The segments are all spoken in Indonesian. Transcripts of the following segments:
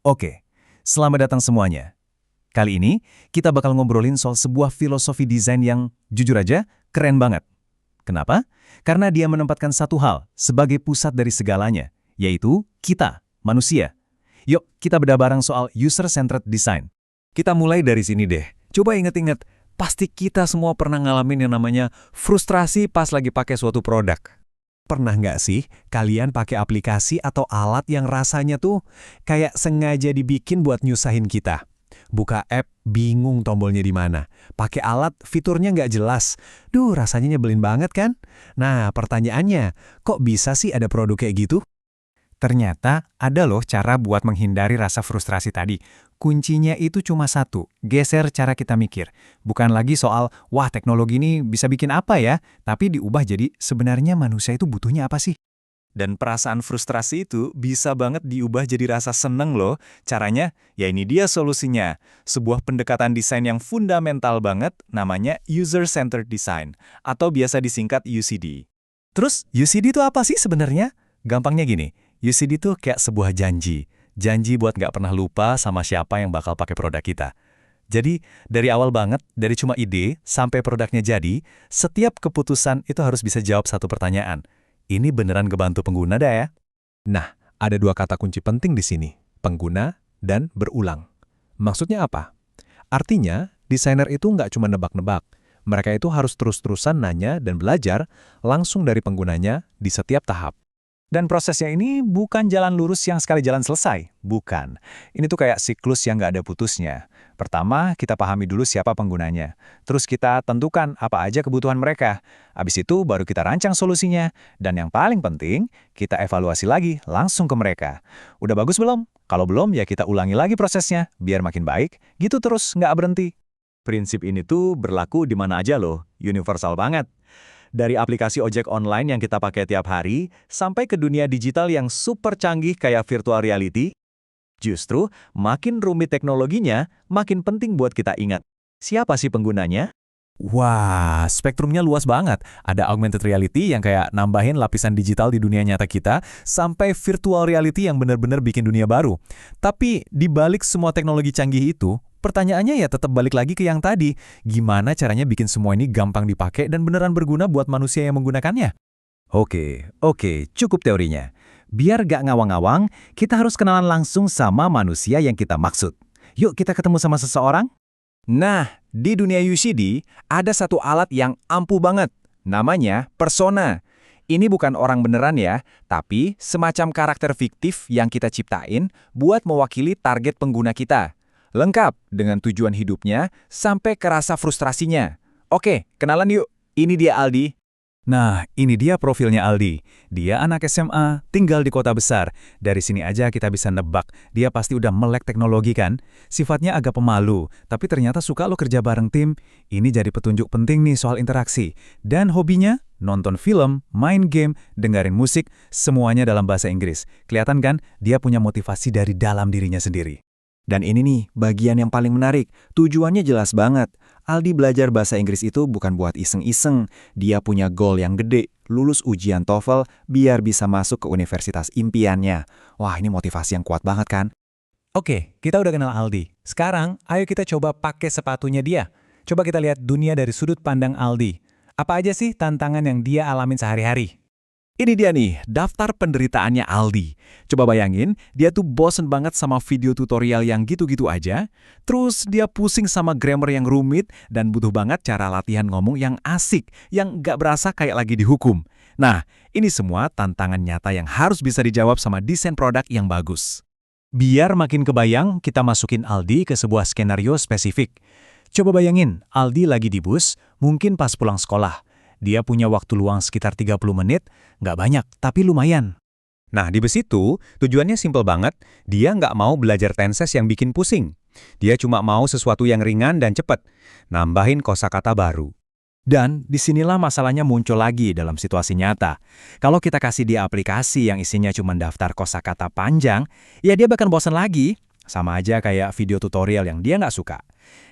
Oke, selamat datang semuanya. Kali ini, kita bakal ngobrolin soal sebuah filosofi desain yang, jujur aja, keren banget. Kenapa? Karena dia menempatkan satu hal sebagai pusat dari segalanya, yaitu kita, manusia. Yuk, kita bedah bareng soal user-centered design. Kita mulai dari sini deh. Coba inget-inget, pasti kita semua pernah ngalamin yang namanya frustrasi pas lagi pakai suatu produk. Pernah nggak sih kalian pakai aplikasi atau alat yang rasanya tuh kayak sengaja dibikin buat nyusahin kita? Buka app, bingung tombolnya di mana. Pakai alat, fiturnya nggak jelas. Duh, rasanya nyebelin banget kan? Nah, pertanyaannya, kok bisa sih ada produk kayak gitu? Ternyata ada loh cara buat menghindari rasa frustrasi tadi. Kuncinya itu cuma satu, geser cara kita mikir. Bukan lagi soal, wah teknologi ini bisa bikin apa ya? Tapi diubah jadi, sebenarnya manusia itu butuhnya apa sih? Dan perasaan frustrasi itu bisa banget diubah jadi rasa seneng loh. Caranya, ya ini dia solusinya. Sebuah pendekatan desain yang fundamental banget, namanya User-Centered Design, atau biasa disingkat UCD. Terus, UCD itu apa sih sebenarnya? Gampangnya gini, UCD itu kayak sebuah janji. Janji buat nggak pernah lupa sama siapa yang bakal pakai produk kita. Jadi, dari awal banget, dari cuma ide sampai produknya jadi, setiap keputusan itu harus bisa jawab satu pertanyaan. Ini beneran ngebantu pengguna dah ya? Nah, ada dua kata kunci penting di sini, pengguna dan berulang. Maksudnya apa? Artinya, desainer itu nggak cuma nebak-nebak. Mereka itu harus terus-terusan nanya dan belajar langsung dari penggunanya di setiap tahap. Dan prosesnya ini bukan jalan lurus yang sekali jalan selesai. Bukan. Ini tuh kayak siklus yang nggak ada putusnya. Pertama, kita pahami dulu siapa penggunanya. Terus kita tentukan apa aja kebutuhan mereka. Habis itu baru kita rancang solusinya. Dan yang paling penting, kita evaluasi lagi langsung ke mereka. Udah bagus belum? Kalau belum, ya kita ulangi lagi prosesnya, biar makin baik. Gitu terus, nggak berhenti. Prinsip ini tuh berlaku di mana aja loh. Universal banget. Dari aplikasi ojek online yang kita pakai tiap hari, sampai ke dunia digital yang super canggih kayak virtual reality, justru makin rumit teknologinya, makin penting buat kita ingat. Siapa sih penggunanya? Wah, spektrumnya luas banget. Ada augmented reality yang kayak nambahin lapisan digital di dunia nyata kita, sampai virtual reality yang benar-benar bikin dunia baru. Tapi di balik semua teknologi canggih itu, pertanyaannya ya tetap balik lagi ke yang tadi. Gimana caranya bikin semua ini gampang dipakai dan beneran berguna buat manusia yang menggunakannya? Oke, cukup teorinya. Biar gak ngawang-ngawang, kita harus kenalan langsung sama manusia yang kita maksud. Yuk kita ketemu sama seseorang? Nah, di dunia UCD, ada satu alat yang ampuh banget. Namanya persona. Ini bukan orang beneran ya, tapi semacam karakter fiktif yang kita ciptain buat mewakili target pengguna kita. Lengkap dengan tujuan hidupnya sampai ke rasa frustrasinya. Oke, kenalan yuk. Ini dia Aldi. Nah, ini dia profilnya Aldi. Dia anak SMA, tinggal di kota besar. Dari sini aja kita bisa nebak. Dia pasti udah melek teknologi kan? Sifatnya agak pemalu, tapi ternyata suka lo kerja bareng tim. Ini jadi petunjuk penting nih soal interaksi. Dan hobinya? Nonton film, main game, dengerin musik, semuanya dalam bahasa Inggris. Kelihatan kan? Dia punya motivasi dari dalam dirinya sendiri. Dan ini nih, bagian yang paling menarik. Tujuannya jelas banget. Aldi belajar bahasa Inggris itu bukan buat iseng-iseng. Dia punya goal yang gede, lulus ujian TOEFL biar bisa masuk ke universitas impiannya. Wah, ini motivasi yang kuat banget kan? Oke, kita udah kenal Aldi. Sekarang, ayo kita coba pakai sepatunya dia. Coba kita lihat dunia dari sudut pandang Aldi. Apa aja sih tantangan yang dia alamin sehari-hari? Ini dia nih, daftar penderitaannya Aldi. Coba bayangin, dia tuh bosen banget sama video tutorial yang gitu-gitu aja. Terus dia pusing sama grammar yang rumit dan butuh banget cara latihan ngomong yang asik, yang nggak berasa kayak lagi dihukum. Nah, ini semua tantangan nyata yang harus bisa dijawab sama desain produk yang bagus. Biar makin kebayang, kita masukin Aldi ke sebuah skenario spesifik. Coba bayangin, Aldi lagi di bus, mungkin pas pulang sekolah. Dia punya waktu luang sekitar 30 menit, nggak banyak, tapi lumayan. Nah, di bus itu, tujuannya simpel banget, dia nggak mau belajar tenses yang bikin pusing. Dia cuma mau sesuatu yang ringan dan cepat, nambahin kosakata baru. Dan disinilah masalahnya muncul lagi dalam situasi nyata. Kalau kita kasih dia aplikasi yang isinya cuma daftar kosakata panjang, ya dia bahkan bosan lagi. Sama aja kayak video tutorial yang dia nggak suka.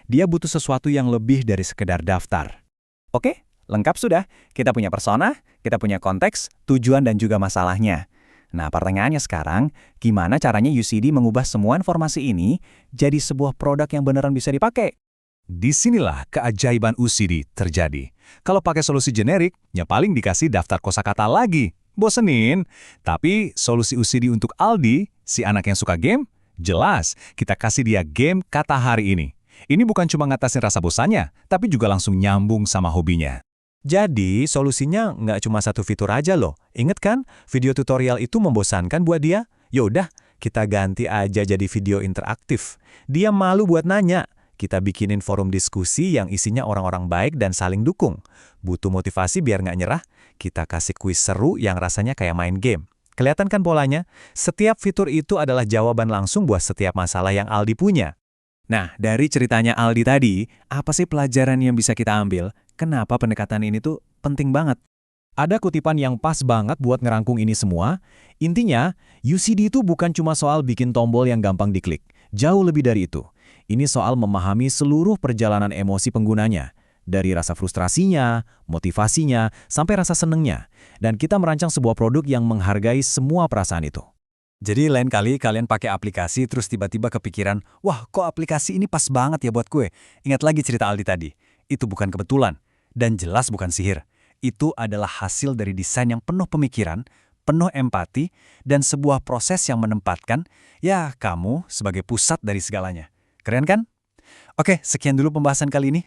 Dia butuh sesuatu yang lebih dari sekedar daftar. Oke? Lengkap sudah, kita punya persona, kita punya konteks, tujuan dan juga masalahnya. Nah, pertanyaannya sekarang, gimana caranya UCD mengubah semua informasi ini jadi sebuah produk yang beneran bisa dipakai? Disinilah keajaiban UCD terjadi. Kalau pakai solusi generik, ya paling dikasih daftar kosakata lagi. Bosenin. Tapi solusi UCD untuk Aldi, si anak yang suka game, jelas kita kasih dia game kata hari ini. Ini bukan cuma ngatasin rasa bosannya, tapi juga langsung nyambung sama hobinya. Jadi, solusinya nggak cuma satu fitur aja loh. Ingat kan, video tutorial itu membosankan buat dia? Yaudah, kita ganti aja jadi video interaktif. Dia malu buat nanya. Kita bikinin forum diskusi yang isinya orang-orang baik dan saling dukung. Butuh motivasi biar nggak nyerah? Kita kasih kuis seru yang rasanya kayak main game. Kelihatan kan polanya? Setiap fitur itu adalah jawaban langsung buat setiap masalah yang Aldi punya. Nah, dari ceritanya Aldi tadi, apa sih pelajaran yang bisa kita ambil? Kenapa pendekatan ini tuh penting banget? Ada kutipan yang pas banget buat ngerangkum ini semua. Intinya, UCD itu bukan cuma soal bikin tombol yang gampang diklik. Jauh lebih dari itu. Ini soal memahami seluruh perjalanan emosi penggunanya. Dari rasa frustrasinya, motivasinya, sampai rasa senengnya. Dan kita merancang sebuah produk yang menghargai semua perasaan itu. Jadi lain kali kalian pakai aplikasi terus tiba-tiba kepikiran, wah kok aplikasi ini pas banget ya buat gue. Ingat lagi cerita Aldi tadi, itu bukan kebetulan dan jelas bukan sihir. Itu adalah hasil dari desain yang penuh pemikiran, penuh empati, dan sebuah proses yang menempatkan, ya kamu sebagai pusat dari segalanya. Keren kan? Oke, sekian dulu pembahasan kali ini.